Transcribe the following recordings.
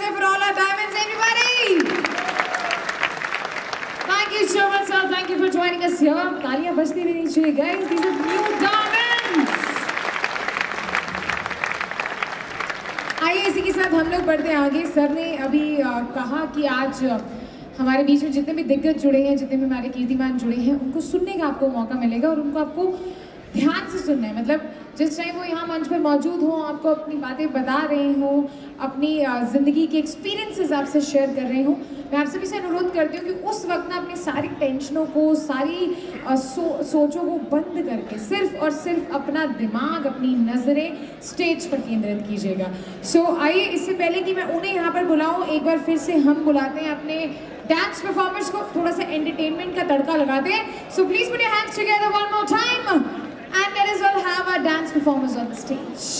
Namaste for all our diamonds, everybody. Thank you so much, sir. Thank you for joining us here. तालियां बजती रहनी चाहिए, guys. These are new diamonds. आइए इसी के साथ हम लोग बढ़ते हैं आगे. सर ने अभी कहा कि आज हमारे बीच में जितने भी दिग्गज जुड़े हैं, जितने भी हमारे कीर्तिमान जुड़े हैं, उनको सुनने का आपको मौका मिलेगा और उनको आपको ध्यान से सुनना है. मतलब जिस टाइम वो यहाँ मंच पर मौजूद हो, आपको अपनी बातें बता रहे हो, अपनी ज़िंदगी के एक्सपीरियंसेस आपसे शेयर कर रहे हो, मैं आप सभी से अनुरोध करती हूँ कि उस वक्त ना अपनी सारी टेंशनों को, सारी सोचों को बंद करके सिर्फ और सिर्फ अपना दिमाग, अपनी नज़रें स्टेज पर केंद्रित कीजिएगा. सो आइए, इससे पहले कि मैं उन्हें यहाँ पर बुलाऊँ, एक बार फिर से हम बुलाते हैं अपने डांस परफॉर्मर्स को. थोड़ा सा एंटरटेनमेंट का तड़का लगाते हैं. So please put your hands together one more time and let us all have our dance performers on the stage.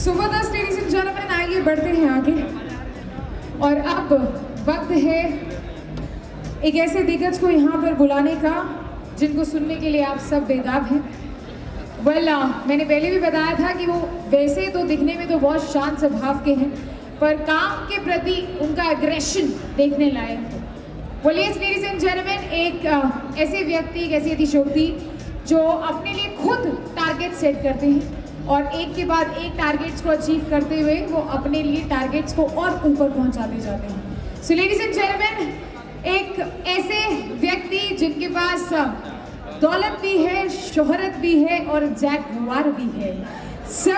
सुबह लेडीज एंड जेंटलमैन, आइए बढ़ते हैं आगे। और अब वक्त है एक ऐसे दिग्गज को यहाँ पर बुलाने का जिनको सुनने के लिए आप सब बेताब हैं। मैंने पहले भी बताया था कि वो वैसे तो दिखने में तो बहुत शांत स्वभाव के हैं, पर काम के प्रति उनका एग्रेशन देखने लायक है। लेडीज एंड जेंटलमैन, एक ऐसे व्यक्ति, एक ऐसी अतिशोक्ति जो अपने लिए खुद टारगेट सेट करते हैं और एक के बाद एक टारगेट्स को अचीव करते हुए वो अपने लिए टारगेट्स को और ऊपर पहुंचाते जाते हैं। सो लेडीज एंड जेंटलमैन, एक ऐसे व्यक्ति जिनके पास दौलत भी है, शोहरत भी है और जैगवार भी है। सो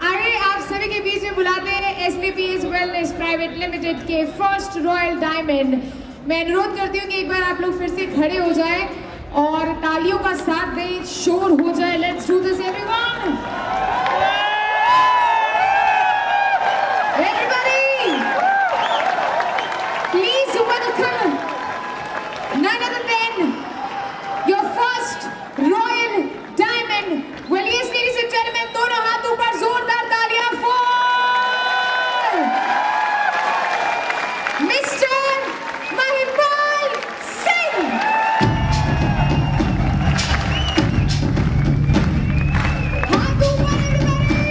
आइए आप सभी के बीच में बुलाते हैं एसलीपीएस वेलनेस प्राइवेट लिमिटेड के फर्स्ट रॉयल डायमंड। मैं अनुरोध करती हूँ कि एक बार आप लोग फिर से खड़े हो जाएं और तालियों का साथ दें, शोर हो जाए। Let's do this everyone. Everybody please welcome none other than your first royal diamond। yes ladies and gentlemen, दोनों हाथ ऊपर, जोरदार तालियां फॉर मिस्टर महिपाल सिंह। हाथ ऊपर everybody।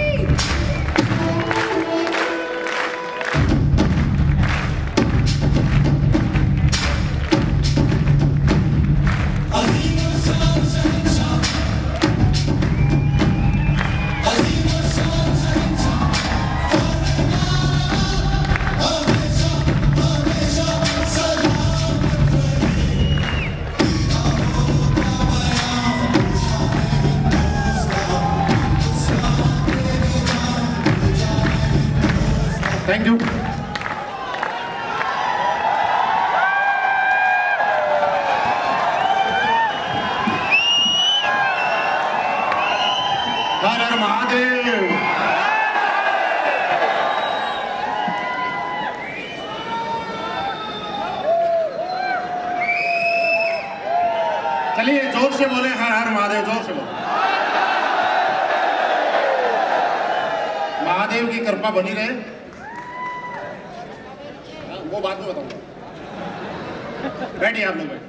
Thank you. हर हर महादेव। चलिए जोर से बोले, हर हर महादेव, जोर से बोले। महादेव की कृपा बनी रहे, वो बात में बताऊंगा। बैठिए आप लोग, बैठिए।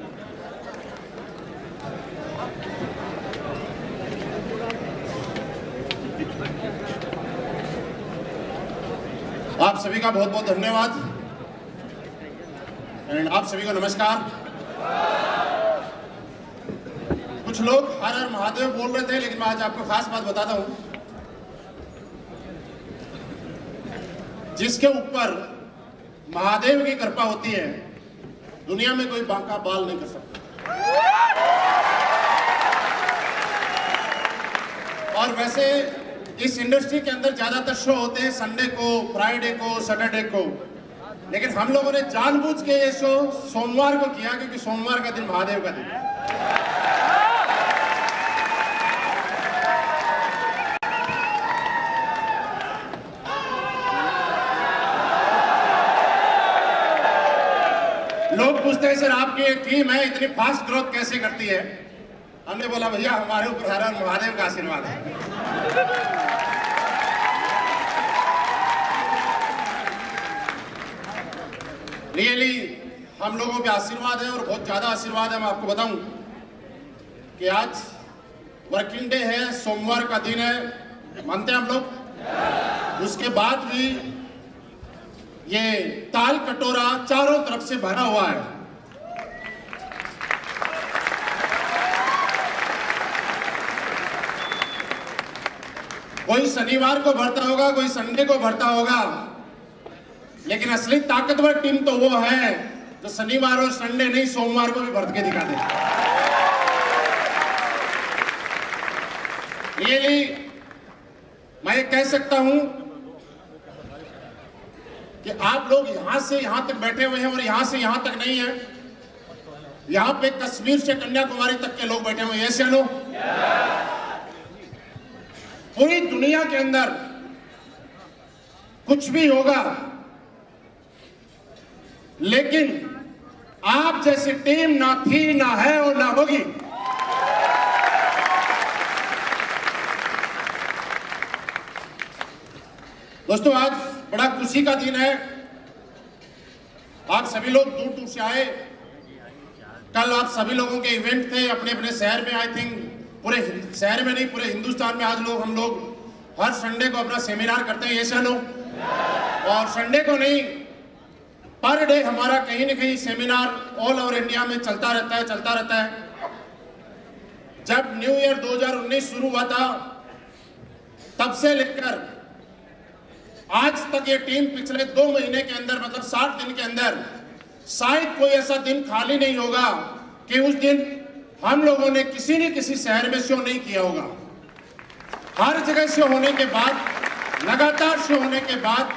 आप सभी का बहुत बहुत धन्यवाद एंड आप सभी को नमस्कार। कुछ लोग हर हर महादेव बोल रहे थे, लेकिन मैं आज आपको खास बात बताता हूं। जिसके ऊपर महादेव की कृपा होती है, दुनिया में कोई बांका बाल नहीं कर सकता। और वैसे इस इंडस्ट्री के अंदर ज्यादातर शो होते हैं संडे को, फ्राइडे को, सैटरडे को, लेकिन हम लोगों ने जानबूझ के ये शो सोमवार को किया, क्योंकि सोमवार का दिन महादेव का दिन है। लोग पूछते हैं सर आपकी टीम है इतनी फास्ट ग्रोथ कैसे करती है? हमने बोला भैया हमारे ऊपर हर हर महादेव का आशीर्वाद है। रियली हम लोगों पे आशीर्वाद है और बहुत ज्यादा आशीर्वाद है। मैं आपको बताऊं कि आज वर्किंग डे है, सोमवार का दिन है, मानते हैं हम लोग। उसके बाद भी ये ताल कटोरा चारों तरफ से भरा हुआ है। कोई शनिवार को भरता होगा, कोई संडे को भरता होगा, लेकिन असली ताकतवर टीम तो वो है जो शनिवार और संडे नहीं, सोमवार को भी भर के दिखा दे। रियली मैं ये कह सकता हूं कि आप लोग यहां से यहां तक बैठे हुए हैं और यहां से यहां तक नहीं है, यहां पे कश्मीर से कन्याकुमारी तक के लोग बैठे हुए हैं। ऐसे लोग पूरी दुनिया के अंदर कुछ भी होगा, लेकिन आप जैसी टीम ना थी, ना है और ना होगी। दोस्तों, आज बड़ा खुशी का दिन है। आप सभी लोग दूर दूर से आए। कल आप सभी लोगों के इवेंट थे अपने अपने शहर में। आई थिंक पूरे शहर में नहीं, पूरे हिंदुस्तान में आज हम लोग हर संडे को अपना सेमिनार करते हैं, ये चलो। और संडे को नहीं, पर डे हमारा कहीं न कहीं सेमिनार ऑल ओवर इंडिया में चलता रहता है। जब न्यू ईयर 2019 शुरू हुआ था, तब से लेकर आज तक ये टीम पिछले 2 महीने के अंदर, मतलब 60 दिन के अंदर, शायद कोई ऐसा दिन खाली नहीं होगा कि उस दिन हम लोगों ने किसी न किसी शहर में शो नहीं किया होगा। हर जगह शो होने के बाद, लगातार शो होने के बाद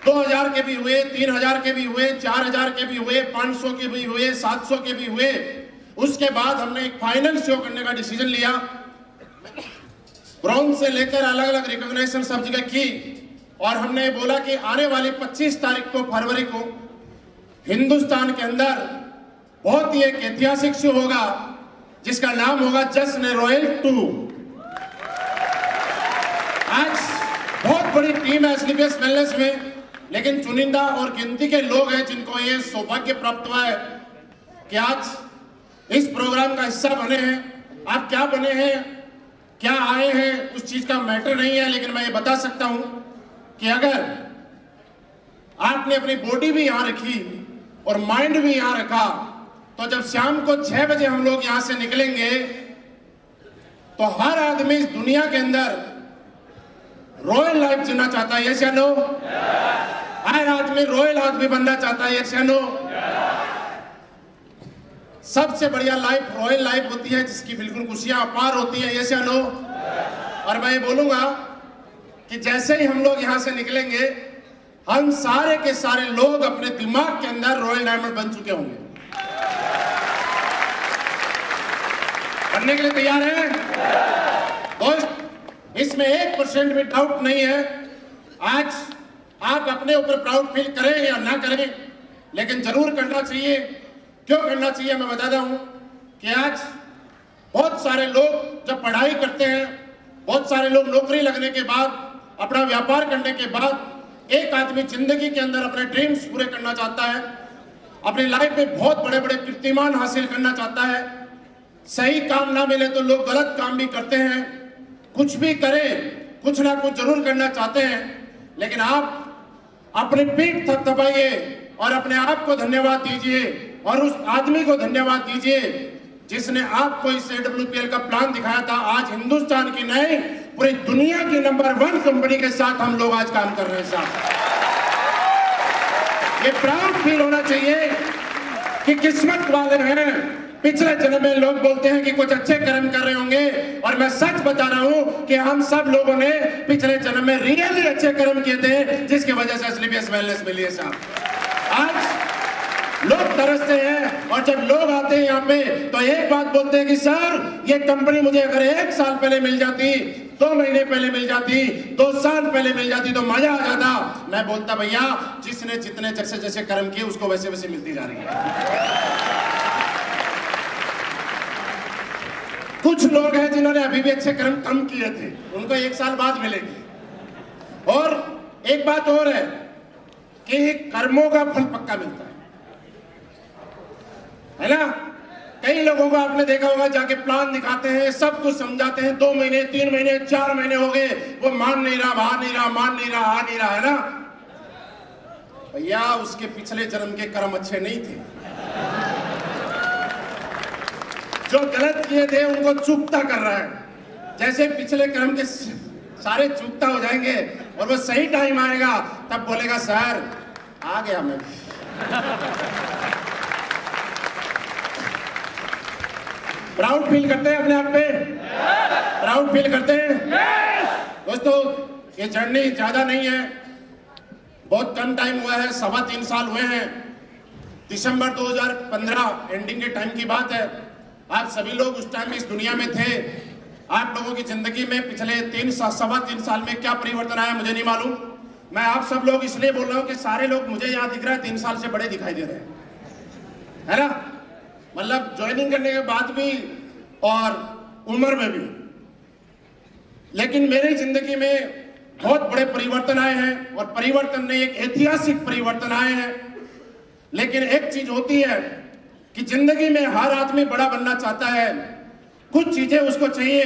2000 के भी हुए, 3000 के भी हुए, 4000 के भी हुए, 500 के भी हुए, 700 के भी हुए। उसके बाद हमने एक फाइनल शो करने का डिसीजन लिया। ब्रॉन्ज से लेकर अलग अलग रिकॉग्निशन सब जगह की, और हमने बोला कि आने वाली 25 तारीख को, फरवरी को, हिंदुस्तान के अंदर बहुत ही एक ऐतिहासिक शो होगा जिसका नाम होगा जश्न रॉयल 2। आज बहुत बड़ी टीम है स्लीपियस वेलनेस में, लेकिन चुनिंदा और गिनती के लोग हैं जिनको ये सौभाग्य प्राप्त हुआ है कि आज इस प्रोग्राम का हिस्सा बने हैं। आप क्या बने हैं, क्या आए हैं, उस चीज का मैटर नहीं है, लेकिन मैं ये बता सकता हूं कि अगर आपने अपनी बॉडी भी यहां रखी और माइंड भी यहां रखा, तो जब शाम को 6 बजे हम लोग यहां से निकलेंगे, तो हर आदमी इस दुनिया के अंदर रॉयल लाइफ जीना चाहता है, यस या नो? हर आदमी रॉयल आदमी बनना चाहता है, यस या नो? सबसे बढ़िया लाइफ रॉयल लाइफ होती है, जिसकी बिल्कुल खुशियां अपार होती है, यस या नो? और मैं ये बोलूंगा कि जैसे ही हम लोग यहां से निकलेंगे, हम सारे के सारे लोग अपने दिमाग के अंदर रॉयल डायमंड बन चुके होंगे। बनने के लिए तैयार हैं दोस्त? इसमें 1% भी डाउट नहीं है। आज आप अपने ऊपर प्राउड फील करें या ना करें, लेकिन जरूर करना चाहिए। क्यों करना चाहिए मैं बताता हूं कि आज बहुत सारे लोग जब पढ़ाई करते हैं, बहुत सारे लोग नौकरी लगने के बाद, अपना व्यापार करने के बाद, एक आदमी जिंदगी के अंदर अपने ड्रीम्स पूरे करना चाहता है, अपनी लाइफ में बहुत बड़े बड़े कीर्तिमान हासिल करना चाहता है। सही काम ना मिले तो लोग गलत काम भी करते हैं। कुछ भी करें, कुछ ना कुछ जरूर करना चाहते हैं, लेकिन आप अपनी पीठ थपथपाइए और अपने आप को धन्यवाद दीजिए, और उस आदमी को धन्यवाद दीजिए जिसने आपको इस AWPL का प्लान दिखाया था। आज हिंदुस्तान की नहीं, पूरी दुनिया की नंबर 1 कंपनी के साथ हम लोग आज काम कर रहे हैं साहब। ये प्राउड फील होना चाहिए कि किस्मत वाले हैं। पिछले जन्म में लोग बोलते हैं कि कुछ अच्छे कर्म कर रहे होंगे, और मैं सच बता रहा हूं कि हम सब लोगों ने पिछले जन्म में रियली अच्छे कर्म किए थे, जिसकी वजह से स्लीपियस वेलनेस मिली है साहब। आज लोग तरसते हैं, और जब लोग आते हैं यहाँ पे तो एक बात बोलते हैं कि सर, ये कंपनी मुझे अगर 1 साल पहले मिल जाती, 2 महीने पहले मिल जाती, 2 साल पहले मिल जाती तो मजा आ जाता। मैं बोलता भैया, जिसने जितने जैसे जैसे कर्म किए उसको वैसे वैसे मिलती जा रही है। कुछ लोग हैं जिन्होंने अभी भी अच्छे कर्म कम किए थे, उनको 1 साल बाद मिलेगी। और एक बात और है कि कर्मों का फल पक्का मिलता है ना? कई लोगों को आपने देखा होगा, जाके प्लान दिखाते हैं, सब कुछ समझाते हैं, 2 महीने, 3 महीने, 4 महीने हो गए, वो मान नहीं रहा, आ नहीं रहा, मान नहीं रहा, आ नहीं रहा, है ना भैया? उसके पिछले जन्म के कर्म अच्छे नहीं थे। जो गलत किए थे उनको चूकता कर रहा है। जैसे पिछले कर्म के सारे चूकता हो जाएंगे और वो सही टाइम आएगा, तब बोलेगा सर आ गया मैं। प्राउड फील करते हैं अपने आप पे? प्राउड फील करते हैं दोस्तों? ये जर्नी ज्यादा नहीं है, बहुत कम टाइम हुआ है, 3.25 साल हुए हैं। दिसंबर 2015 एंडिंग के टाइम की बात है। आप सभी लोग उस टाइम इस दुनिया में थे। आप लोगों की जिंदगी में पिछले 3 साल में क्या परिवर्तन आया मुझे नहीं मालूम। मैं आप सब लोग इसलिए बोल रहा हूं कि सारे लोग मुझे यहाँ दिख रहा है 3 साल से बड़े दिखाई दे रहे हैं, है ना? मतलब ज्वाइनिंग करने के बाद भी और उम्र में भी। लेकिन मेरी जिंदगी में बहुत बड़े परिवर्तन आए हैं और परिवर्तन ने एक ऐतिहासिक परिवर्तन आए हैं। लेकिन एक चीज होती है कि जिंदगी में हर आदमी बड़ा बनना चाहता है, कुछ चीजें उसको चाहिए।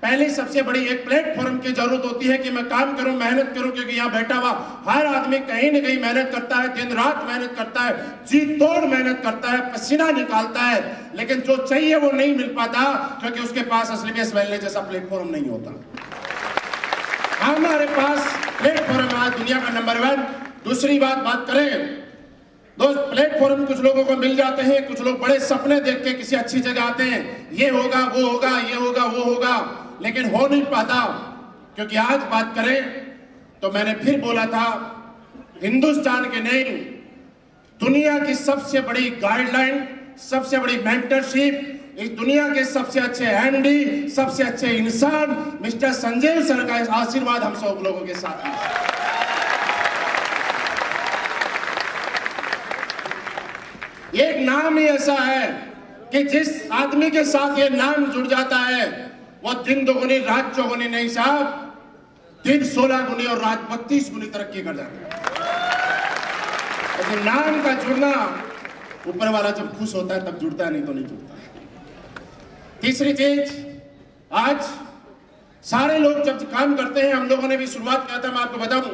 पहली सबसे बड़ी एक प्लेटफॉर्म की जरूरत होती है कि मैं काम करूं, मेहनत करूं, क्योंकि यहाँ बैठा हुआ हर आदमी कहीं न कहीं मेहनत करता है, दिन रात मेहनत करता है, जी तोड़ मेहनत करता है, पसीना निकालता है, लेकिन जो चाहिए वो नहीं मिल पाता क्योंकि उसके पास एसलीपीएस वेलनेस जैसा प्लेटफॉर्म नहीं होता। हमारे पास प्लेटफॉर्म आज दुनिया का नंबर 1। दूसरी बात करें दोस्त, प्लेटफॉर्म कुछ लोगों को मिल जाते हैं, कुछ लोग बड़े सपने देख के किसी अच्छी जगह आते हैं, ये होगा वो होगा, ये होगा वो होगा, लेकिन हो नहीं पाता। क्योंकि आज बात करें तो मैंने फिर बोला था, हिंदुस्तान के नहीं, दुनिया की सबसे बड़ी गाइडलाइन, सबसे बड़ी मेंटरशिप, इस दुनिया के सबसे अच्छे एमडी, सबसे अच्छे इंसान मिस्टर संजय सर का आशीर्वाद हम सब लोगों के साथ है। एक नाम ही ऐसा है कि जिस आदमी के साथ ये नाम जुड़ जाता है वो दिन दोगुनी रात चौगुनी नहीं साहब, दिन 16 गुनी और रात 32 गुनी तरक्की कर जाता है। लेकिन नाम का जुड़ना, ऊपर वाला जब खुश होता है तब जुड़ता है, नहीं तो नहीं जुड़ता। तीसरी चीज, आज सारे लोग जब काम करते हैं, हम लोगों ने भी शुरुआत किया था, मैं आपको बताऊं कि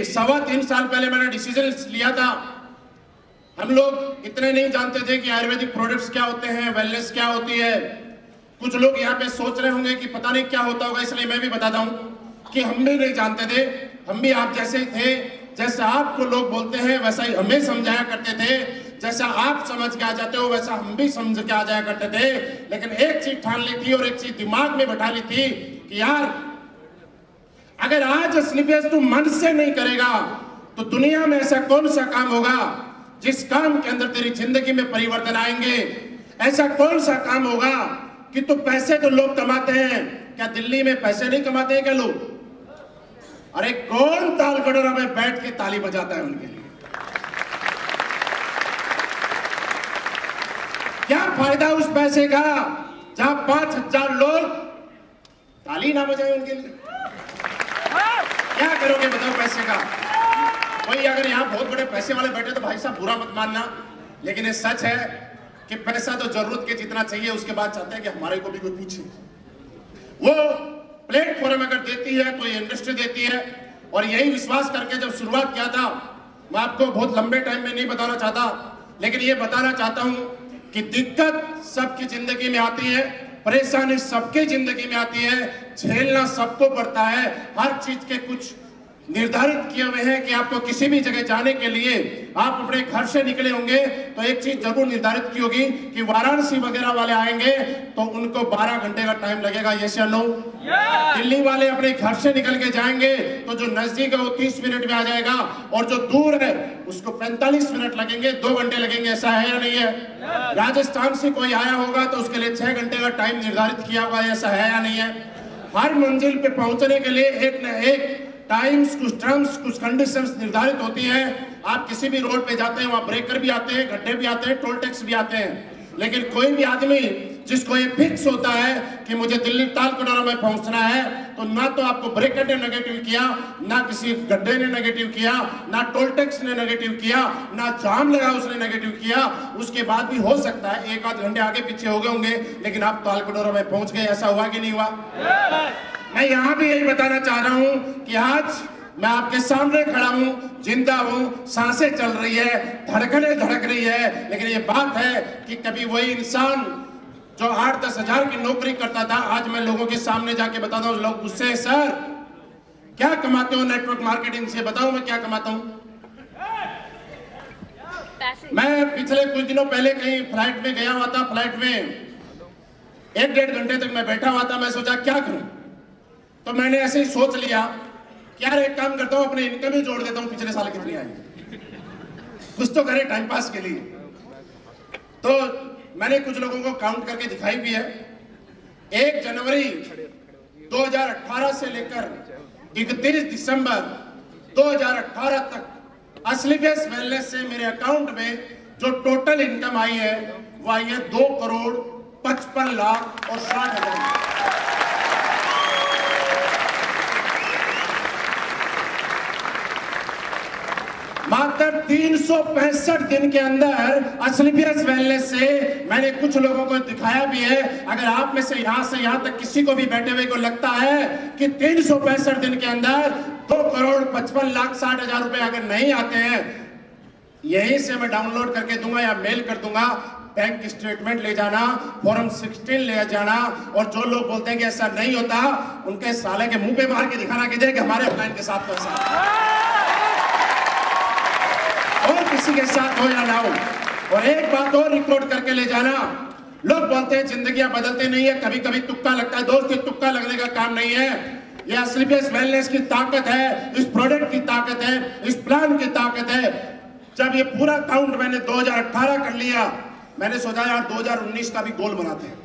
3.25 साल पहले मैंने डिसीजन लिया था। हम लोग इतने नहीं जानते थे कि आयुर्वेदिक प्रोडक्ट्स क्या होते हैं, वेलनेस क्या होती है। कुछ लोग यहाँ पे सोच रहे होंगे कि पता नहीं क्या होता होगा, इसलिए मैं भी बताता हूँ कि हम भी नहीं जानते थे। हम भी आप जैसे ही थे, जैसा आपको लोग बोलते हैं वैसा ही हमें समझाया करते थे, जैसा आप समझ के आ जाते हो वैसा हम भी समझ के आ जाया करते थे। लेकिन एक चीज ठान ली थी और एक चीज दिमाग में बैठा ली थी कि यार अगर आज एसलीपीएस तू मन से नहीं करेगा तो दुनिया में ऐसा कौन सा काम होगा जिस काम के अंदर तेरी जिंदगी में परिवर्तन आएंगे। ऐसा कौन सा काम होगा कि तो पैसे तो लोग कमाते हैं, क्या दिल्ली में पैसे नहीं कमाते हैं क्या लोग? अरे कौन ताल कटोरा में बैठ के ताली बजाता है उनके लिए? क्या फायदा उस पैसे का जहां 5,000 लोग ताली ना बजाए उनके लिए? क्या करोगे बताओ पैसे का? वही अगर यहाँ बहुत बड़े पैसे वाले बैठे तो भाई साहब बुरा मत मानना, लेकिन ये सच है कि पैसा तो जरूरत के जितना चाहिए, उसके बाद चाहते हैं कि हमारे को भी कोई पूछे। वो प्लेटफॉर्म अगर देती है तो ये इंडस्ट्री देती है, और यही विश्वास करके जब शुरुआत किया था, मैं आपको बहुत लंबे टाइम में नहीं बताना चाहता, लेकिन ये बताना चाहता हूं कि दिक्कत सबकी जिंदगी में आती है, परेशानी सबकी जिंदगी में आती है, झेलना सबको पड़ता है। हर चीज के कुछ निर्धारित किए हुए हैं कि आपको किसी भी जगह जाने के लिए आप अपने घर से निकले होंगे तो एक चीज जरूर निर्धारित की होगी कि वाराणसी वगैरह वाले आएंगे तो उनको 12 घंटे का टाइम लगेगा, यस या नो? दिल्ली वाले अपने घर से निकल के जाएंगे तो जो नजदीक है वो 30 मिनट में आ जाएगा, और जो दूर है उसको 45 मिनट लगेंगे, 2 घंटे लगेंगे। ऐसा है या नहीं है? राजस्थान से कोई आया होगा तो उसके लिए 6 घंटे का टाइम निर्धारित किया होगा, ऐसा है या नहीं है? हर मंजिल पे पहुंचने के लिए एक न एक टाइम्स, कुछ टर्म्स, कुछ कंडीशंस निर्धारित होती है। आप किसी भी रोड पे जाते हैं वहां ब्रेकर भी आते हैं, गड्ढे भी आते हैं, टोल टैक्स भी आते हैं, लेकिन कोई भी आदमी जिसको ये फिक्स होता है कि मुझे दिल्ली ताल कटोरा में पहुंचना है, तो ना तो आपको ब्रेकर ने नेगेटिव किया, ना किसी गड्ढे ने नेगेटिव किया, ना टोल टैक्स ने नेगेटिव किया, ना जाम लगा उसने नेगेटिव किया। उसके बाद भी हो सकता है 1-8 घंटे आगे पीछे हो गए होंगे, लेकिन आप ताल कटोरा में पहुंच गए। ऐसा हुआ कि नहीं हुआ? मैं यहां भी यही बताना चाह रहा हूं कि आज मैं आपके सामने खड़ा हूं, जिंदा हूं, सांसें चल रही है, धड़कनें धड़क रही है, लेकिन ये बात है कि कभी वही इंसान जो 8-10 हजार की नौकरी करता था, आज मैं लोगों के सामने जाके बताता हूं, लोग गुस्से हैं, सर क्या कमाते हो नेटवर्क मार्केटिंग से? बताओ मैं क्या कमाता हूं। मैं पिछले कुछ दिनों पहले कहीं फ्लाइट में गया हुआ था, फ्लाइट में 1-1.5 घंटे तक मैं बैठा हुआ था। मैं सोचा क्या करूं, तो मैंने ऐसे ही सोच लिया कि यार एक काम करता हूं, अपने इनकम ही जोड़ देता हूं, पिछले साल कितनी आई, कुछ तो करे टाइम पास के लिए। तो मैंने कुछ लोगों को काउंट करके दिखाई भी है। 1 जनवरी 2018 से लेकर 31 दिसंबर 2018 तक एसलीपीएस वेलनेस से मेरे अकाउंट में जो टोटल इनकम आई है वो आई है 2,55,60,60,000। मात्र 365 दिन के अंदर असलीपियस वेलनेस से मैंने कुछ लोगों को दिखाया भी है। अगर आप में से यहां तक किसी को भी बैठे हुए को लगता है कि 365 दिन के अंदर 2,55,60,000 रुपए अगर नहीं आते हैं, यहीं से मैं डाउनलोड करके दूंगा या मेल कर दूंगा। बैंक स्टेटमेंट ले जाना, फॉर्म 16 ले जाना, और जो लोग बोलते हैं कि ऐसा नहीं होता, उनके साले के मुंह पे मार के दिखाना कि हमारे क्लाइंट के साथ पैसा और किसी के साथ हो या ना हो। और एक बात और रिकॉर्ड करके ले जाना, लोग बोलते हैं जिंदगियां बदलती नहीं है, कभी कभी तुक्का लगता है। दोस्त, ये तुक्का लगने का काम नहीं है, ये असलीपियस वेलनेस की ताकत है, इस प्रोडक्ट की ताकत है, इस प्लान की ताकत है। जब ये पूरा काउंट मैंने 2018 कर लिया, मैंने सोचा यार 2019 का भी गोल बनाते हैं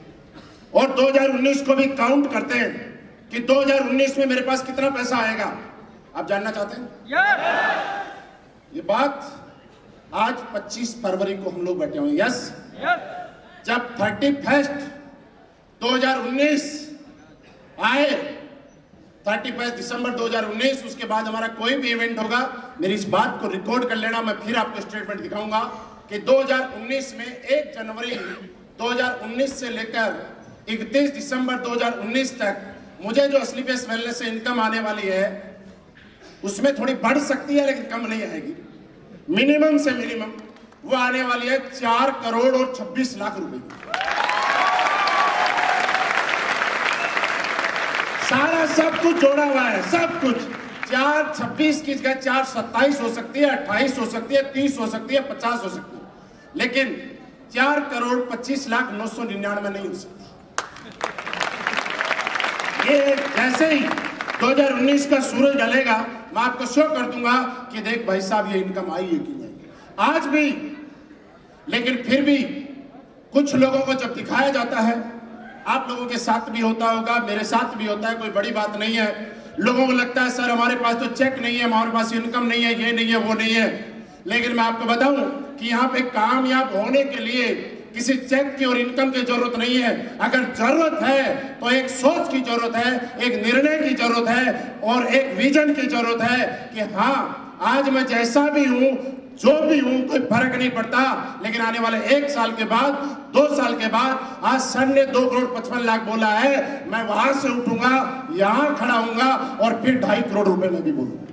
और 2019 को भी काउंट करते हैं कि 2019 में मेरे पास कितना पैसा आएगा। आप जानना चाहते हैं? ये बात आज 25 फरवरी को हम लोग बैठे हुए हैं। यस, जब 31 2019 आए, 31 दिसंबर 2019, उसके बाद हमारा कोई भी इवेंट होगा, मेरी इस बात को रिकॉर्ड कर लेना। मैं फिर आपको स्टेटमेंट दिखाऊंगा कि 2019 में 1 जनवरी 2019 से लेकर 31 दिसंबर 2019 तक मुझे जो असलीपियस वेलनेस से इनकम आने वाली है, उसमें थोड़ी बढ़ सकती है लेकिन कम नहीं आएगी। मिनिमम से मिनिमम वो आने वाली है 4 करोड़ और 26 लाख रुपए की। सारा सब कुछ जोड़ा हुआ है, सब कुछ। 426 की जगह 427 हो सकती है, 28 हो सकती है, 30 हो सकती है, 50 हो सकती है, लेकिन 4 करोड़ 25 लाख 999 नहीं हो सकती। ये जैसे ही 2019 का सूरज ढलेगा, मैं आपको शो कर दूंगा कि देख भाई साहब, ये इनकम आई है कि नहीं। आज भी, लेकिन फिर भी कुछ लोगों को जब दिखाया जाता है, आप लोगों के साथ भी होता होगा, मेरे साथ भी होता है, कोई बड़ी बात नहीं है। लोगों को लगता है सर हमारे पास तो चेक नहीं है, हमारे पास इनकम नहीं है, ये नहीं है, वो नहीं है। लेकिन मैं आपको बताऊं कि यहाँ पे कामयाब होने के लिए किसी चेक की और इनकम की जरूरत नहीं है। अगर जरूरत है तो एक सोच की जरूरत है, एक निर्णय की जरूरत है और एक विजन की जरूरत है कि हाँ, आज मैं जैसा भी हूं, जो भी हूं, कोई फर्क नहीं पड़ता, लेकिन आने वाले 1 साल के बाद, 2 साल के बाद, आज सर ने 2 करोड़ 55 लाख बोला है, मैं वहां से उठूंगा, यहां खड़ा होऊंगा और फिर 2.5 करोड़ रुपए में भी बोलूंगा।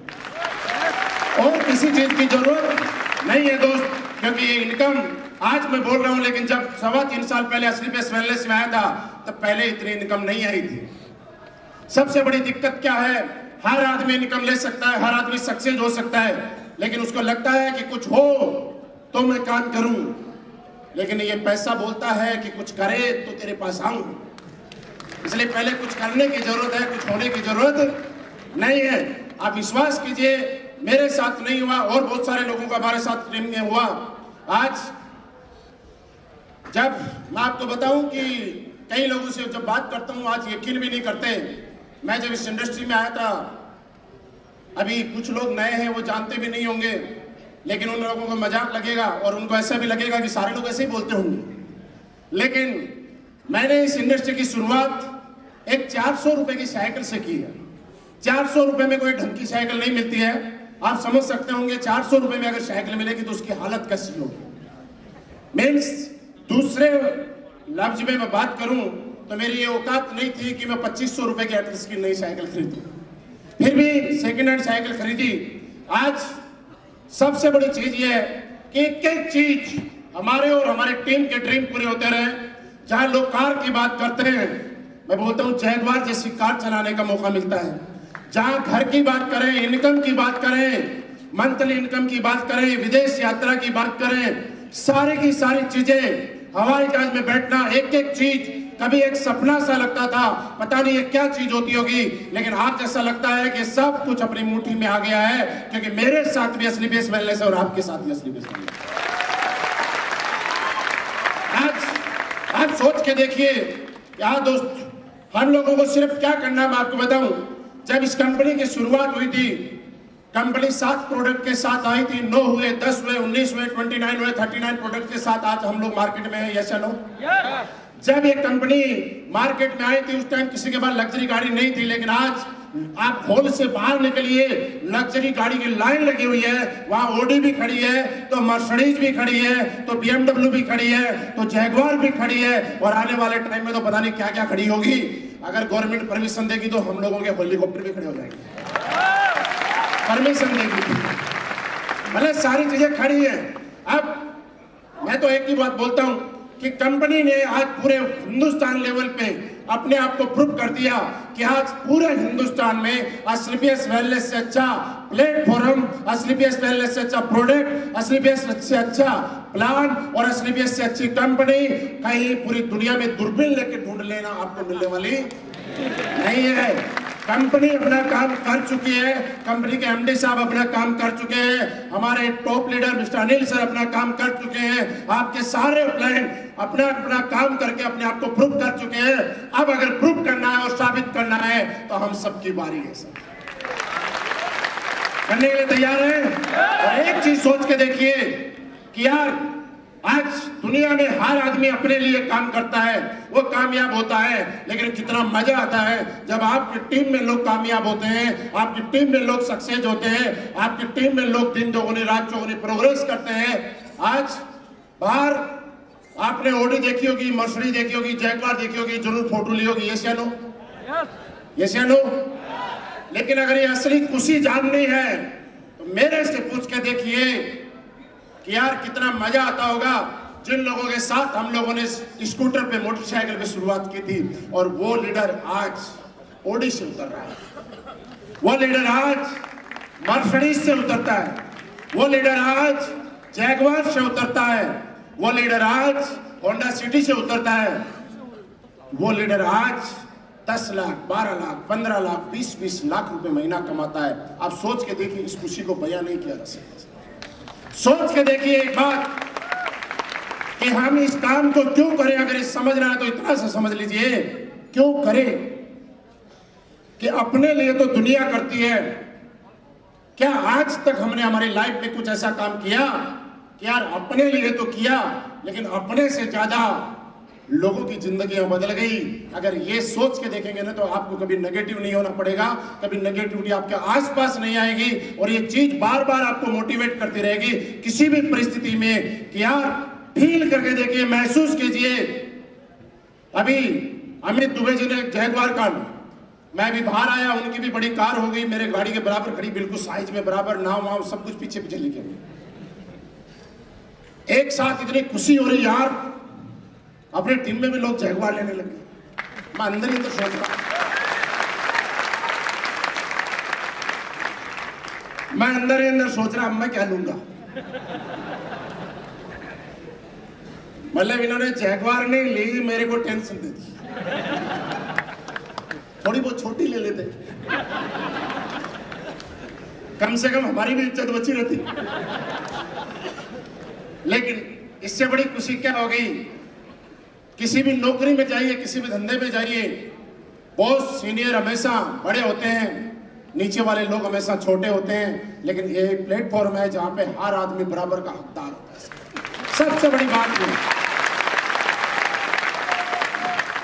और किसी चीज की जरूरत नहीं है दोस्त, क्योंकि ये इनकम आज मैं बोल रहा हूं, लेकिन जब 3.25 साल पहले असलीपियस वेलनेस में आया था, तब पहले इतनी इनकम नहीं आई थी। सबसे बड़ी दिक्कत क्या है? हर आदमी इनकम ले सकता है, हर आदमी सक्सेस हो सकता है, लेकिन उसको लगता है कि कुछ हो तो मैं काम करूं। लेकिन ये पैसा बोलता है कि कुछ करे तो तेरे पास आऊं। इसलिए पहले कुछ करने की जरूरत है, कुछ होने की जरूरत नहीं है। आप विश्वास कीजिए, मेरे साथ नहीं हुआ और बहुत सारे लोगों का हमारे साथ टीम में हुआ। आज जब मैं आपको बताऊं कि कई लोगों से जब बात करता हूं, आज यकीन भी नहीं करते। मैं जब इस इंडस्ट्री में आया था, अभी कुछ लोग नए हैं, वो जानते भी नहीं होंगे, लेकिन उन लोगों को मजाक लगेगा और उनको ऐसा भी लगेगा कि सारे लोग ऐसे ही बोलते होंगे। लेकिन मैंने इस इंडस्ट्री की शुरुआत एक 400 रुपए की साइकिल से की है। 400 रुपए में कोई ढंग की साइकिल नहीं मिलती है। आप समझ सकते होंगे 400 रुपए में अगर साइकिल मिलेगी तो उसकी हालत कैसी होगी। मीन्स दूसरे लफ्ज में मैं बात करूं तो मेरी ये औकात नहीं थी कि मैं 2500 रुपए की एटलस की नई साइकिल खरीदूं, फिर भी सेकेंड हैंड साइकिल खरीदी। आज सबसे बड़ी चीज ये है कि एक चीज हमारे और हमारे टीम के ड्रीम पूरे होते रहे। जहां लोग कार की बात करते हैं, मैं बोलता हूं जैगवार जैसी कार चलाने का मौका मिलता है। जहां घर की बात करें, इनकम की बात करें, मंथली इनकम की बात करें, विदेश यात्रा की बात करें, सारी की सारी चीजें, हवाई जहाज में बैठना, एक एक चीज कभी एक सपना सा लगता था, पता नहीं ये क्या चीज होती होगी, लेकिन आज ऐसा लगता है कि सब कुछ अपनी मुट्ठी में आ गया है, क्योंकि मेरे साथ भी असलीपियस वेलनेस है और आपके साथ भी असलीपियस वेलनेस। आज सोच के देखिए क्या दोस्त, हम लोगों को सिर्फ क्या करना, मैं आपको बताऊं। जब इस कंपनी की शुरुआत हुई थी, कंपनी 7 प्रोडक्ट के साथ आई थी, 9 हुए, 10 हुए, 19 हुए, 29 हुए, 39 प्रोडक्ट के साथ आज हम लोग मार्केट में हैं। यस या नो? जब ये कंपनी मार्केट में आई थी, उस टाइम किसी के पास लग्जरी गाड़ी नहीं थी, लेकिन आज आप हॉल से बाहर निकलिए, लग्जरी गाड़ी की लाइन लगी हुई है, वहां ओडी भी खड़ी है, तो मर्सिडीज भी खड़ी है, तो BMW भी खड़ी है, तो जैगवार भी खड़ी है, और आने वाले टाइम में तो पता नहीं क्या क्या खड़ी होगी। अगर गवर्नमेंट परमिशन देगी तो हम लोगों के हेलीकॉप्टर भी खड़े हो जाएंगे, परमिशन देगी, मतलब सारी चीजें खड़ी है। अब मैं तो एक ही बात बोलता हूं कि कंपनी ने आज पूरे हिंदुस्तान लेवल पे अपने आप को प्रूव कर दिया कि आज पूरे हिंदुस्तान में असलीपियस वेलनेस से अच्छा प्लेटफॉर्म, असलीपियस वेलनेस से अच्छा प्रोडक्ट, असलीपियस से अच्छा प्लान और असलीपियस से अच्छी कंपनी कहीं पूरी दुनिया में दूरबीन लेके ढूंढ लेना आपको मिलने वाली नहीं है। कंपनी अपना काम कर चुकी है, कंपनी के एमडी साहब अपना काम कर चुके हैं, हमारे top leader mister Anil sir अपना काम कर चुके हैं, आपके सारे प्लान अपना अपना काम करके अपने आप को प्रूव कर चुके हैं। अब अगर प्रूव करना है और साबित करना है तो हम सबकी बारी है, सब करने के लिए तैयार है। और एक चीज सोच के देखिए कि यार आज दुनिया में हर आदमी अपने लिए काम करता है, वो कामयाब होता है, लेकिन कितना मजा आता है जब आपकी टीम में लोग कामयाब होते हैं, आपकी टीम में लोग सक्सेस होते हैं, आपकी टीम में लोग दिन दोगुनी रात चौगुनी प्रोग्रेस करते हैं। आज बाहर आपने ओडी देखी होगी, मर्सिडीज देखी होगी, जैगवार देखी होगी, जरूर फोटो ली होगी, यस या नो, यस या नो। लेकिन अगर ये असली खुशी जाननी है तो मेरे से पूछ के देखिए कि यार कितना मजा आता होगा जिन लोगों के साथ हम लोगों ने स्कूटर पे, मोटरसाइकिल पे शुरुआत की थी, और वो लीडर आज ओडी से उतर रहा है, वो लीडर आज मर्सिडीज से उतरता है, वो लीडर आज जैगवार से उतरता है, वो लीडर आज होंडा सिटी से उतरता है, वो लीडर आज 10 लाख, 12 लाख, 15 लाख, 20 लाख रुपए महीना कमाता है। आप सोच के देखिए, इस खुशी को बयां नहीं किया जा सकता। सोच के देखिए एक बात कि हम इस काम को क्यों करें। अगर ये समझना है तो इतना सा समझ लीजिए, क्यों करें कि अपने लिए तो दुनिया करती है। क्या आज तक हमने हमारी लाइफ में कुछ ऐसा काम किया कि यार अपने लिए तो किया, लेकिन अपने से ज्यादा लोगों की जिंदगियां बदल गई। अगर ये सोच के देखेंगे ना तो आपको कभी नेगेटिव नहीं होना पड़ेगा, कभी नेगेटिविटी आपके आसपास नहीं आएगी, और ये चीज बार बार आपको मोटिवेट करती रहेगी किसी भी परिस्थिति में कि यार फील करके देखिए, महसूस कीजिए। अभी अमित दुबे जी ने जैगवार कार, मैं भी बाहर आया, उनकी भी बड़ी कार हो गई, मेरे गाड़ी के बराबर खड़ी, बिल्कुल साइज में बराबर, नाव वाव सब कुछ पीछे पीछे लेके एक साथ। इतनी खुशी हो रही यार, अपने टीम में भी लोग जैगवार लेने लगे। मैं अंदर ही तो सोच रहा, मैं अंदर ही अंदर सोच रहा मैं क्या लूंगा। मतलब इन्होंने जैगवार नहीं ली, मेरे को टेंशन दे दी। थोड़ी बहुत छोटी ले लेते, कम से कम हमारी भी इज्जत बची रहती। लेकिन इससे बड़ी खुशी क्या हो गई, किसी भी नौकरी में जाइए, किसी भी धंधे में जाइए, बॉस सीनियर हमेशा बड़े होते हैं, नीचे वाले लोग हमेशा छोटे होते हैं, लेकिन ये प्लेटफॉर्म है जहां पे हर आदमी बराबर का हकदार होता है। सबसे बड़ी बात ये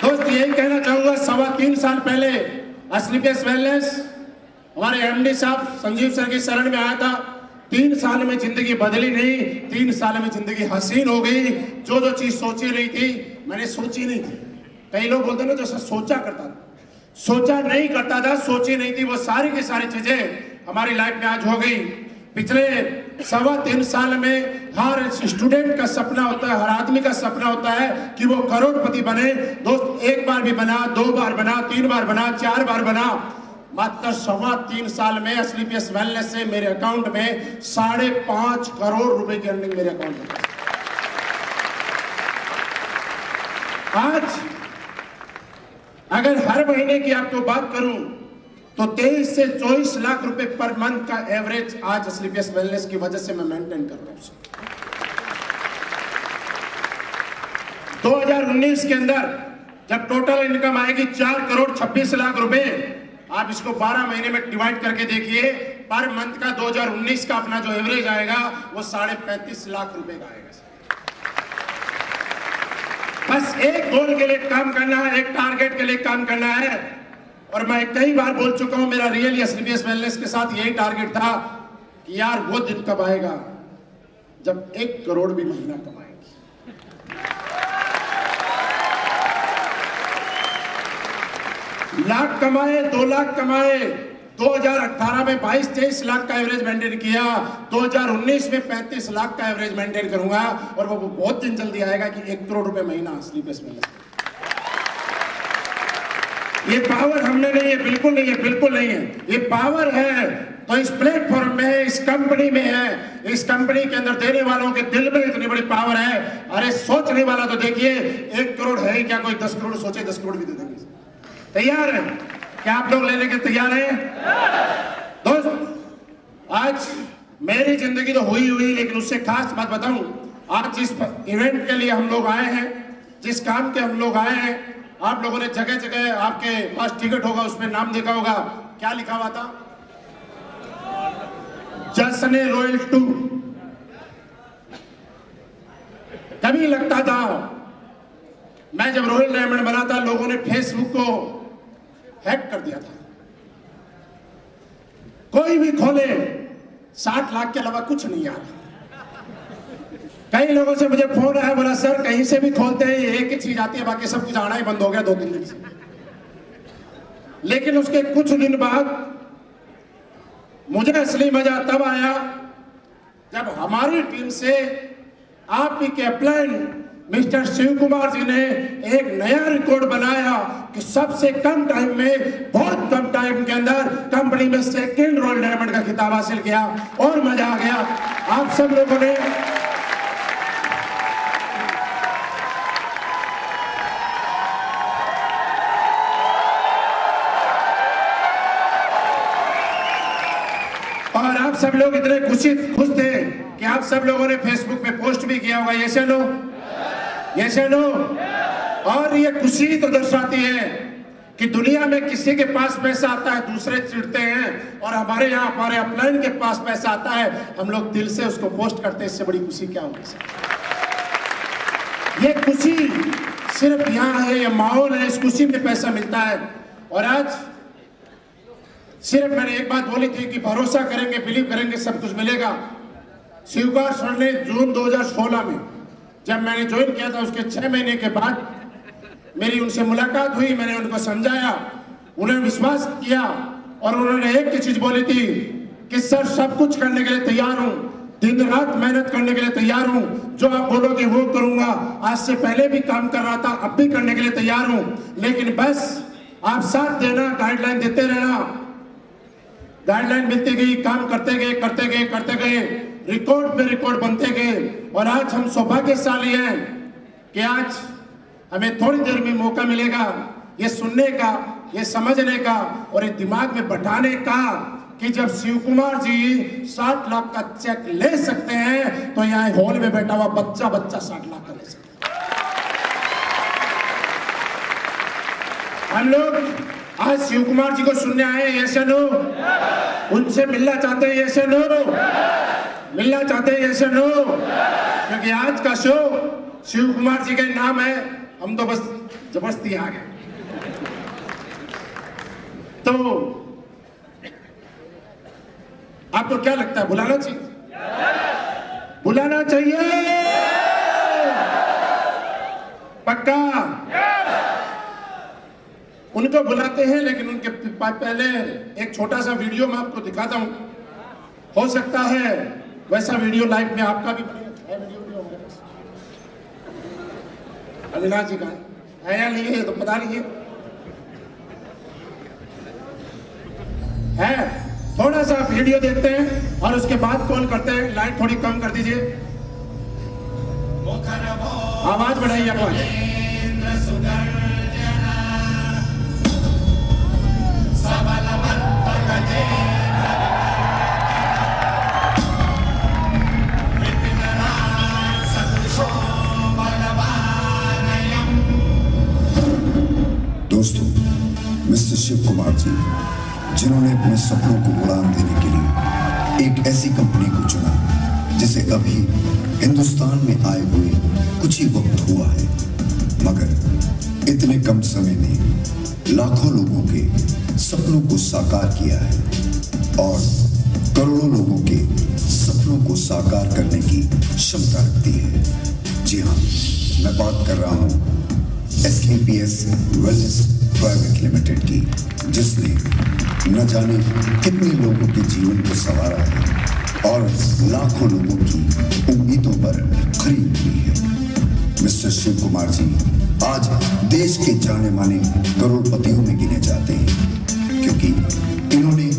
दोस्त, यही कहना चाहूंगा, 3.25 साल पहले असलीपियस वेलनेस हमारे एमडी साहब संजीव सर की शरण में आया था। 3 साल में जिंदगी बदली नहीं, 3 साल में जिंदगी हसीन हो गई। जो जो चीज सोची नहीं थी, मैंने सोची नहीं थी। कई लोग बोलते ना जैसा सोचा करता था, सोचा नहीं करता था, सोची नहीं थी, वो सारी की सारी चीजें हमारी लाइफ में आज हो गई। पिछले 3.25 साल में हर स्टूडेंट का सपना होता है, हर आदमी का सपना होता है कि वो करोड़पति बने। दोस्त, 1 बार भी बना, 2 बार बना, 3 बार बना, 4 बार बना। मात्र 3.25 साल में असलीपियस वेलनेस से मेरे अकाउंट में 5.5 करोड़ रुपए की अर्निंग मेरे अकाउंट में। आज अगर हर महीने की आपको बात करूं तो 23 से 24 लाख रुपए पर मंथ का एवरेज आज असलीपियस वेलनेस की वजह से मैं मेंटेन कर रहा हूं। 2019 के अंदर जब टोटल इनकम आएगी 4 करोड़ 26 लाख रुपए, आप इसको 12 महीने में डिवाइड करके देखिए, पर मंथ का 2019 का अपना जो एवरेज आएगा वो 35.5 लाख रुपए का आएगा। बस एक गोल के लिए काम करना है, एक टारगेट के लिए काम करना है। और मैं कई बार बोल चुका हूं, मेरा रियली एसलीपीएस वेलनेस के साथ यही टारगेट था कि यार वो दिन कब आएगा जब 1 करोड़ भी महीना कमाएंगे। लाख कमाए, 2 लाख कमाए, 2018 में 22-23 लाख का एवरेज मेंटेन किया, 2019 में 35 लाख का एवरेज मेंटेन करूंगा और वो बहुत दिन जल्दी आएगा कि 1 करोड़ रुपए महीना स्लीपलेस वेलनेस। ये पावर हमने नहीं है, बिल्कुल नहीं है, बिल्कुल नहीं है। ये पावर है तो इस प्लेटफॉर्म में है, इस कंपनी में है। इस कंपनी के अंदर देने वालों के दिल में इतनी बड़ी पावर है। अरे सोचने वाला तो देखिए, 1 करोड़ है ही क्या, कोई 10 करोड़ सोचे 10 करोड़ भी दे देंगे। तैयार है क्या आप लोग लेने के तैयार हैं? दोस्त, आज मेरी जिंदगी तो हुई, लेकिन उससे खास बात बताऊं, आज जिस इवेंट के लिए हम लोग आए हैं, जिस काम के हम लोग आए हैं, आप लोगों ने जगह जगह आपके पास टिकट होगा, उसमें नाम देखा होगा, क्या लिखा हुआ था? जश्न रॉयल 2। कभी लगता था मैं जब रॉयल डायमंड बना था, लोगों ने फेसबुक को हैक कर दिया था। कोई भी खोले 60 लाख के अलावा कुछ नहीं आ रहा। कई लोगों से मुझे फोन आया, बोला सर कहीं से भी खोलते हैं एक ही चीज आती है, बाकी सब कुछ आना ही बंद हो गया 2-3 दिन से। लेकिन उसके कुछ दिन बाद मुझे असली मजा तब आया जब हमारी टीम से आप ही के अपलाइन मिस्टर शिव कुमार जी ने एक नया रिकॉर्ड बनाया कि सबसे कम टाइम में, बहुत कम टाइम के अंदर कंपनी में सेकंड रॉयल डायमंड का खिताब हासिल किया। और मजा आ गया। आप सब लोगों ने और आप सब लोग इतने खुश थे कि आप सब लोगों ने फेसबुक पे पोस्ट भी किया होगा, ये लो, ये लो। और ये खुशी तो दर्शाती है कि दुनिया में किसी के पास पैसा आता है, दूसरे चिढ़ते हैं, और हमारे यहाँ हमारे अपलाइन के पास पैसा आता है, हम लोग दिल से उसको पोस्ट करते हैं। इससे बड़ी खुशी क्या होगी? ये खुशी सिर्फ यहाँ है, ये माहौल है, इस खुशी में पैसा मिलता है। और आज सिर्फ मैंने एक बात बोली थी कि भरोसा करेंगे, बिलीव करेंगे, सब कुछ मिलेगा। शिवकुमार सर ने जून 2016 में जब मैंने ज्वाइन किया था, उसके 6 महीने के बाद मेरी उनसे मुलाकात हुई। मैंने उनको समझाया, उन्हें विश्वास किया, और उन्होंने एक ही चीज बोली थी कि सर सब कुछ करने के लिए तैयार हूं, दिन रात मेहनत करने के लिए तैयार हूं, जो आप बोलोगे वो करूंगा। आज से पहले भी काम कर रहा था, अब भी करने के लिए तैयार हूं, लेकिन बस आप साथ देना, गाइडलाइन देते रहना। गाइडलाइन मिलती गई, काम करते गए, रिकॉर्ड पे रिकॉर्ड बनते गए। और आज हम सौभाग्यशाली हैं कि आज हमें थोड़ी देर में मौका मिलेगा ये सुनने का, ये समझने का, और ये दिमाग में बैठाने का कि जब शिव कुमार जी 60 लाख का चेक ले सकते हैं, तो यहाँ हॉल में बैठा हुआ बच्चा 60 लाख का ले सकता है। हम लोग आज शिव कुमार जी को सुनने आए हैं, ऐसे नो, उनसे मिलना चाहते हैं, ऐसे नो, मिलना चाहते हैं, ऐसे नो, क्योंकि आज का शो शिव कुमार जी का नाम है। हम तो बस जबरदस्ती आ गए। तो आपको क्या लगता है, बुलाना चाहिए? बुलाना चाहिए पक्का? उनको बुलाते हैं, लेकिन उनके पहले एक छोटा सा वीडियो मैं आपको दिखाता हूं। हो सकता है वैसा वीडियो लाइव में आपका भी है। वीडियो अविनाश जी का है या नहीं है तो पता नहीं है। थोड़ा सा वीडियो देखते हैं और उसके बाद कॉल करते हैं। लाइट थोड़ी कम कर दीजिए, आवाज बढ़ाइए आवाज। दोस्तों, मिस्टर शिव कुमार जी, जिन्होंने अपने सपनों को उड़ान देने के लिए एक ऐसी कंपनी को चुना जिसे अभी हिंदुस्तान में आए हुए कुछ ही वक्त हुआ है, मगर इतने कम समय में लाखों लोगों के सपनों को साकार किया है और करोड़ों लोगों के सपनों को साकार करने की क्षमता रखती है। जी हाँ, मैं बात कर रहा हूँ SLPS वेलनेस प्राइवेट लिमिटेड की, जिसने न जाने कितने लोगों के जीवन को संवारा है और लाखों लोगों की उम्मीदों पर खरी उतरी है। मिस्टर शिव कुमार जी आज देश के जाने माने करोड़पतियों में गिने जाते हैं, क्योंकि इन्होंने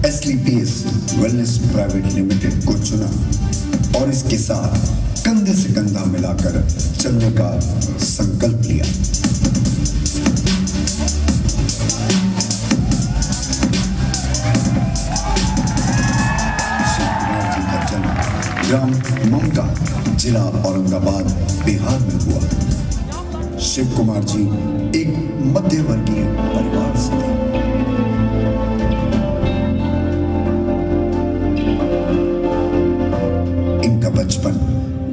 SLPS वेलनेस प्राइवेट लिमिटेड को चुना और इसके साथ कंधे से कंधा मिलाकर चलने का संकल्प लिया। शिव कुमार जी का जन्म ग्राम ममका, जिला औरंगाबाद, बिहार में हुआ। शिव कुमार जी एक मध्यवर्गीय परिवार से थे। इनका बचपन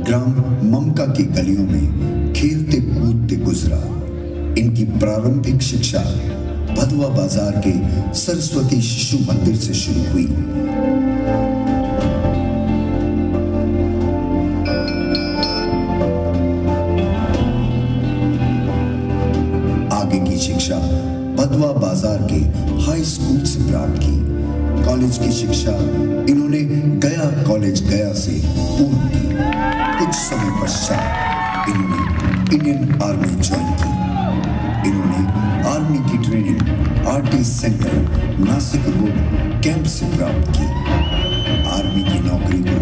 ग्राम ममका की गलियों में खेलते कूदते गुजरा। इनकी प्रारंभिक शिक्षा भदवा बाजार के सरस्वती शिशु मंदिर से शुरू हुई। आगे की शिक्षा भदवा बाजार के हाई स्कूल से प्राप्त की। कॉलेज की शिक्षा इन्होंने गया कॉलेज गया से पूर्ण की। कुछ समय पश्चात इन्होंने इंडियन आर्मी ज्वाइन की। इन्होंने आर्मी की training RT centre Nashik road camp से प्राप्त की। आर्मी की नौकरी को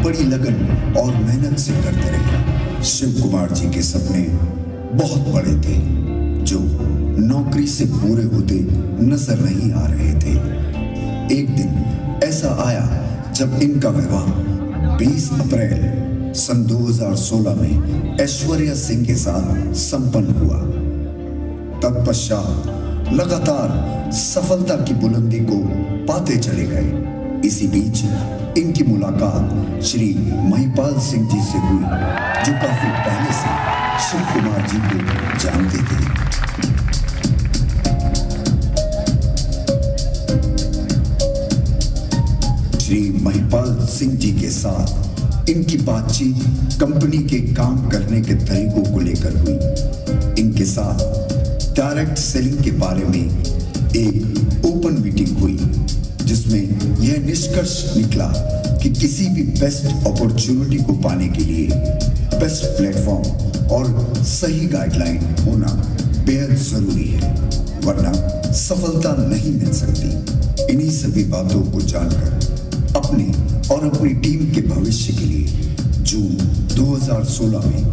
बड़ी लगन और मेहनत से करते रहे। शिव कुमार जी के सपने बहुत बड़े थे, जो नौकरी से पूरे होते नजर नहीं आ रहे थे। एक दिन ऐसा आया जब इनका विवाह 20 अप्रैल सन 2016 में ऐश्वर्या सिंह के साथ संपन्न हुआ। तत्पश्चात लगातार सफलता की बुलंदी को पाते चले गए। इसी बीच इनकी मुलाकात श्री महिपाल सिंह जी से हुई, जो काफी पहले से शिव कुमार जी को जानते थे। श्री महिपाल सिंह जी के साथ इनकी बातचीत कंपनी के काम करने के तरीकों को लेकर हुई। इनके साथ डायरेक्ट सेलिंग के बारे में एक ओपन मीटिंग हुई, जिसमें यह निष्कर्ष निकला कि किसी भी बेस्ट अपॉर्चुनिटी को पाने के लिए बेस्ट प्लेटफॉर्म और सही गाइडलाइन होना बेहद जरूरी है, वरना सफलता नहीं मिल सकती। इन्हीं सभी बातों को जानकर अपने और अपनी टीम के भविष्य के लिए जून 2016 में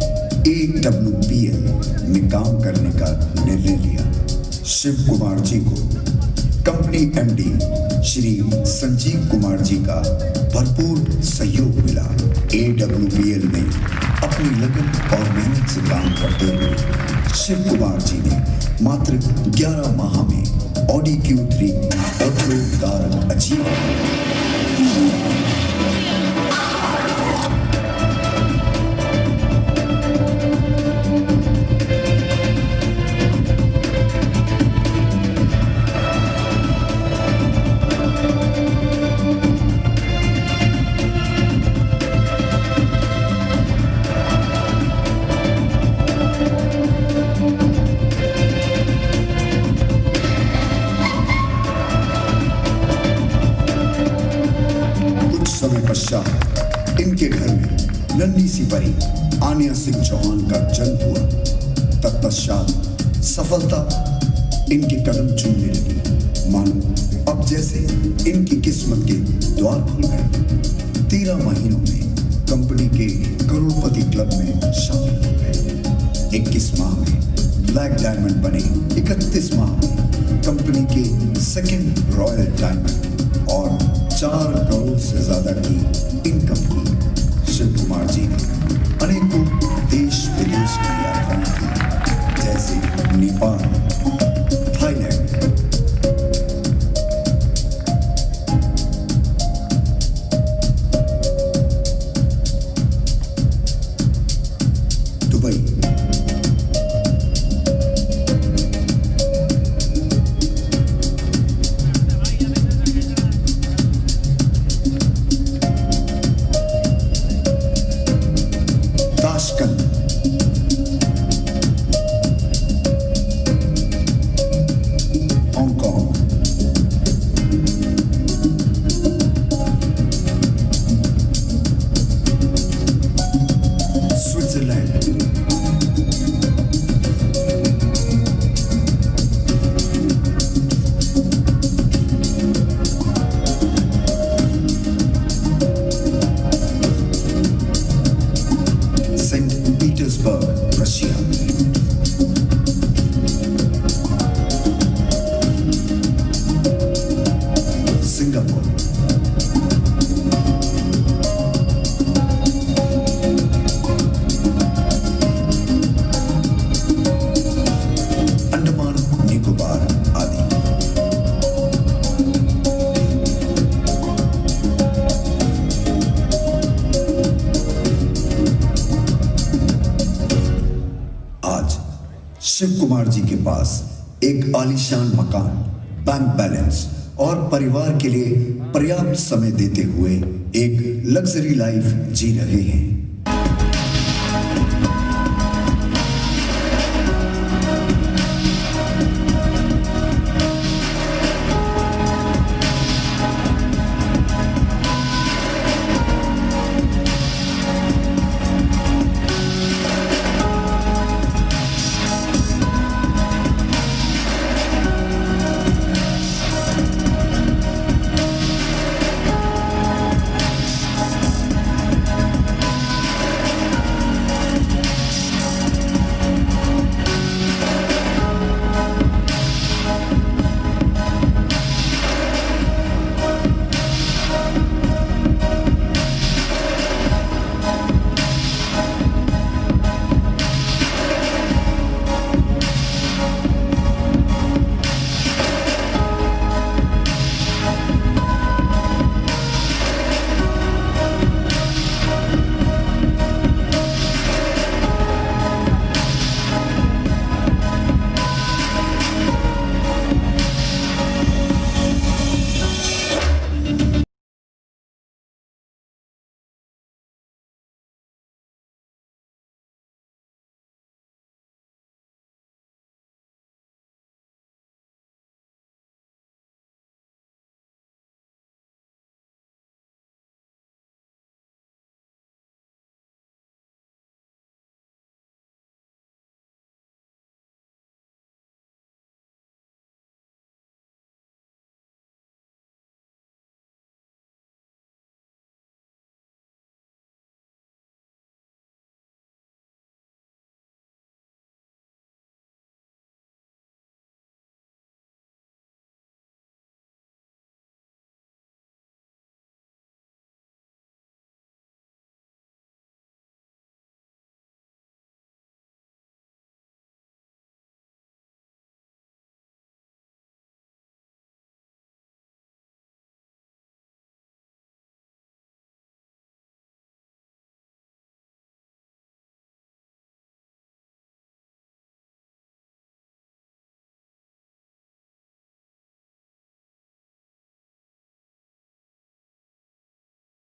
AWPL में काम करने का निर्णय लिया। शिव कुमार जी को कंपनी MD श्री संजीव कुमार जी का भरपूर सहयोग मिला। AWPL में अपनी लगन और मेहनत से काम करते हुए शिव कुमार जी ने मात्र 11 माह में Audi Q3 off-road car achieve की। पश्चात इनके घर में नन्ही सी परी आनिया सिंह चौहान का जन्म हुआ। तत्पश्चात सफलता इनके कदम चूमने लगी, मानो अब जैसे इनकी किस्मत के द्वार खुल गए। 13 महीनों में कंपनी के करोड़पति क्लब में शामिल हो गए। 21 माह में ब्लैक डायमंड बने। 31 माह में कंपनी के सेकंड रॉयल डायमंड और 4 करोड़ से ज्यादा की इनकम की। शिव कुमार जी ने अनेकों देश विदेश की यात्राएं की, जैसे Nepal, Thailand, Dubai, Singapore. Andaman Nicobar आदि। आज शिव कुमार जी के पास एक आलीशान मकान, बैंक बैलेंस और परिवार के लिए पर्याप्त समय देते हुए एक लग्जरी लाइफ जी रहे हैं।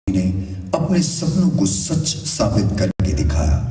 ने अपने सपनों को सच साबित करके दिखाया।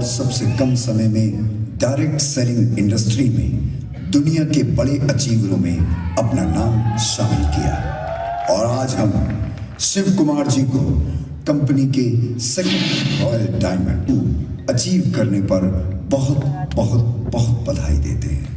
और सबसे कम समय में डायरेक्ट सेलिंग इंडस्ट्री में दुनिया के बड़े अचीवरों में अपना नाम शामिल किया। और आज हम शिव कुमार जी को कंपनी के सेकंड रॉयल डायमंड अचीव करने पर बहुत बहुत बहुत बधाई देते हैं।